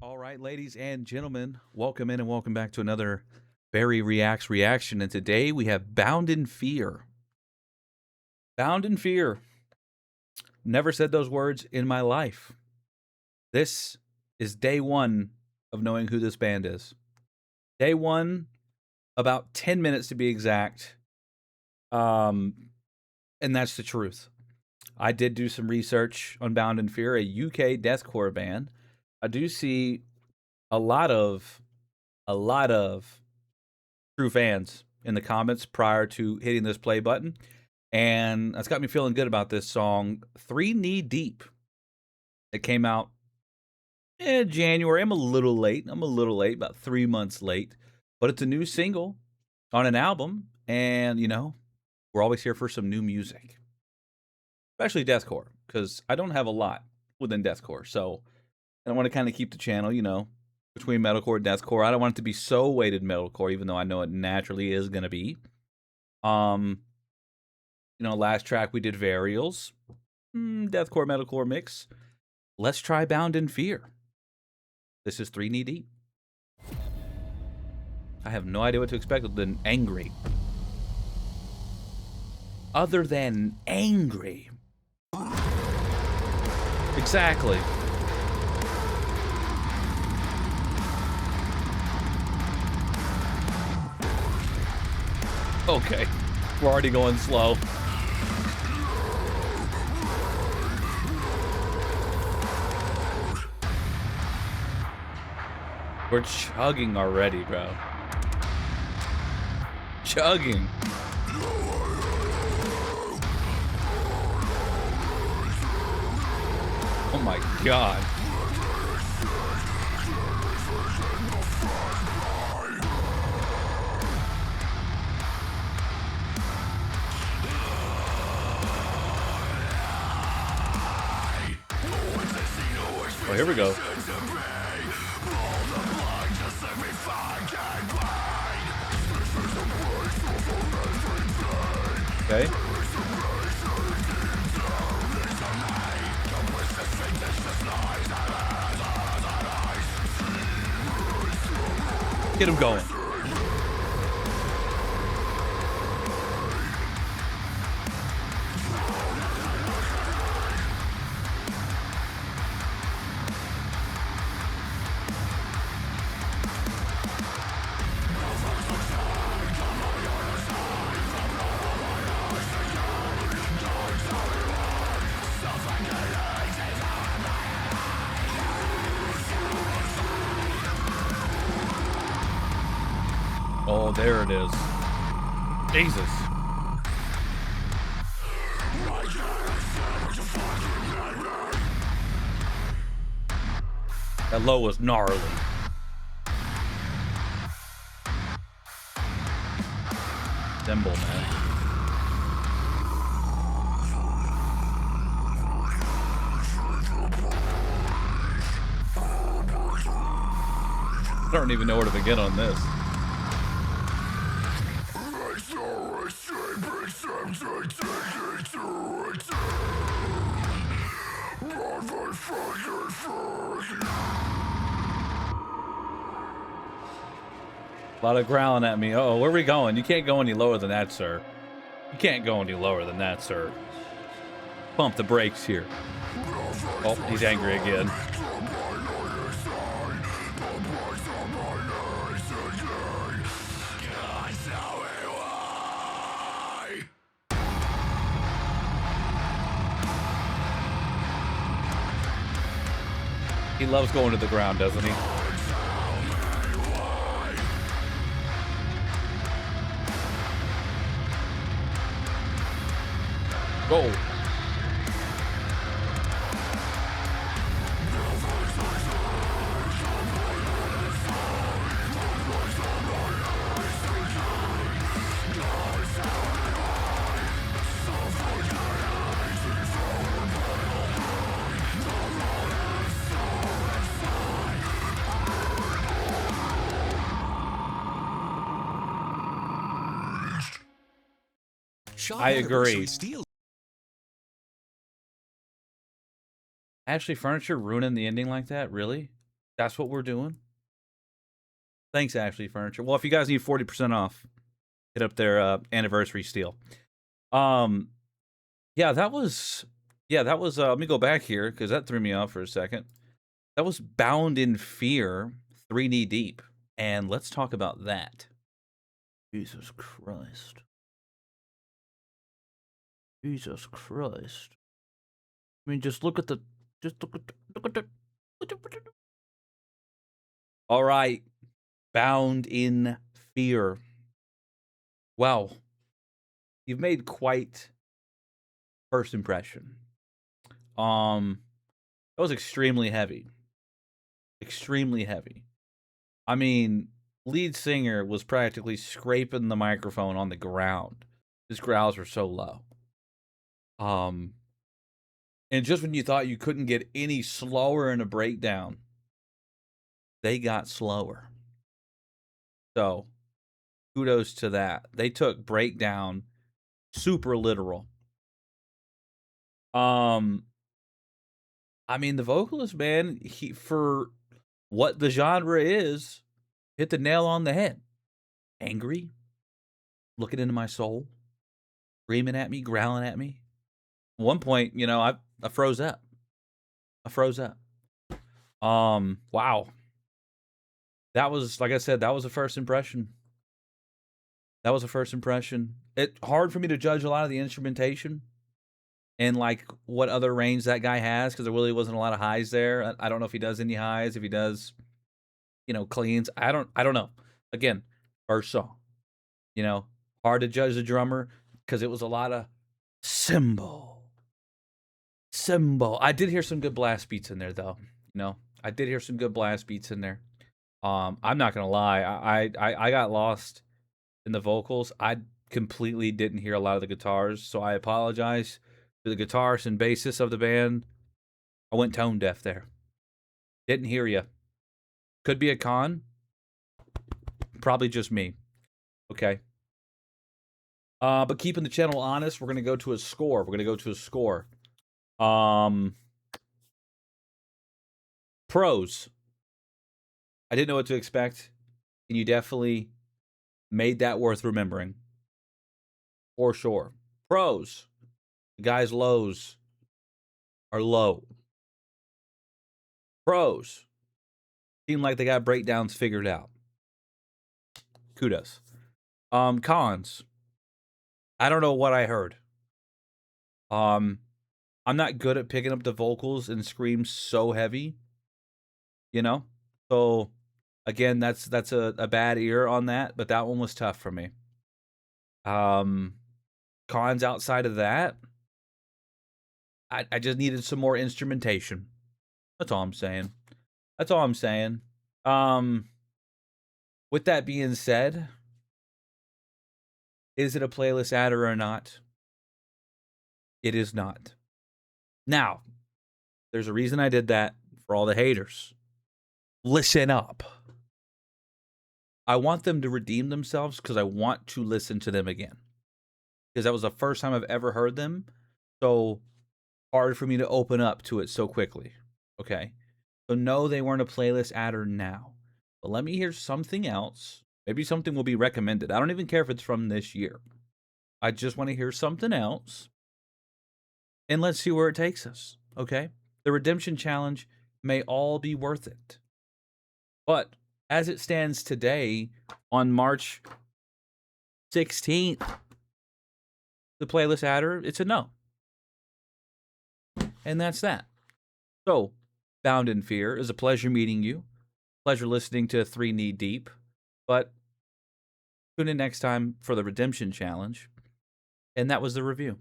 All right, ladies and gentlemen, welcome in and welcome back to another Barry Reacts reaction. And today we have Bound in Fear. Bound in Fear. Never said those words in my life. This is day one of knowing who this band is. Day one, about 10 minutes to be exact. Um, and that's the truth. I did do some research on Bound in Fear, a UK deathcore band. I do see a lot of true fans in the comments prior to hitting this play button, and that's got me feeling good about this song, Three Knee Deep. It came out in January. I'm a little late, about 3 months late, but it's a new single on an album, and we're always here for some new music, especially deathcore, because I don't have a lot within deathcore. So I want to kind of keep the channel, between metalcore and deathcore. I don't want it to be so weighted metalcore, even though I know it naturally is going to be. Um, last track we did Varials, deathcore metalcore mix. Let's try Bound in Fear. This is Three Knee Deep. I have no idea what to expect other than angry. Other than angry. Exactly. Okay, we're already going slow. We're chugging already, bro. Chugging. Oh my god. Oh, here we go. Okay. Get him going. Oh, there it is. Jesus. That low was gnarly. Thimble, man. I don't even know where to begin on this. A lot of growling at me. Uh-oh, where are we going? You can't go any lower than that, sir. You can't go any lower than that, sir. Pump the brakes here. Oh, he's angry again. He loves going to the ground, doesn't he? Go. I agree. Ashley Furniture ruining the ending like that? Really? That's what we're doing. Thanks, Ashley Furniture. Well, if you guys need 40% off, hit up their anniversary steal. Yeah, that was let me go back here because that threw me off for a second. That was Bound in Fear, 3 Knee Deep. And let's talk about that. Jesus Christ. Jesus Christ. I mean, just look at the All right. Bound in Fear. Wow. You've made quite first impression. That was extremely heavy. Extremely heavy. I mean, lead singer was practically scraping the microphone on the ground. His growls were so low. And just when you thought you couldn't get any slower in a breakdown, they got slower. So, kudos to that. They took breakdown super literal. I mean, the vocalist, man, he, for what the genre is, hit the nail on the head. Angry, looking into my soul, screaming at me, growling at me. At one point, you know, I froze up. Wow. That was, like I said, that was a first impression. It's hard for me to judge a lot of the instrumentation and like what other range that guy has because there really wasn't a lot of highs there. I don't know if he does any highs, if he does, you know, cleans. I don't know. Again, first song. You know, hard to judge the drummer because it was a lot of cymbal. I did hear some good blast beats in there though. You know, I did hear some good blast beats in there. I'm not gonna lie, I got lost in the vocals. I completely didn't hear a lot of the guitars, so I apologize to the guitarists and bassists of the band. I went tone deaf there. Didn't hear you. Could be a con. Probably just me. Okay. But keeping the channel honest, we're gonna go to a score. Pros. I didn't know what to expect, and you definitely made that worth remembering. For sure. Pros. The guy's lows are low. Pros. Seem like they got breakdowns figured out. Kudos. Cons. I don't know what I heard. I'm not good at picking up the vocals and screams so heavy. You know? So again, that's a bad ear on that, but that one was tough for me. Cons outside of that, I just needed some more instrumentation. That's all I'm saying. With that being said, is it a playlist adder or not? It is not. Now, there's a reason I did that for all the haters. Listen up. I want them to redeem themselves because I want to listen to them again. Because that was the first time I've ever heard them. So hard for me to open up to it so quickly. Okay. So no, they weren't a playlist adder now. But let me hear something else. Maybe something will be recommended. I don't even care if it's from this year. I just want to hear something else. And let's see where it takes us. Okay. The Redemption Challenge may all be worth it. But as it stands today, on March 16th, the playlist adder, it's a no. And that's that. So, Bound in Fear, is a pleasure meeting you. Pleasure listening to 3 Knee Deep. But tune in next time for the Redemption Challenge. And that was the review.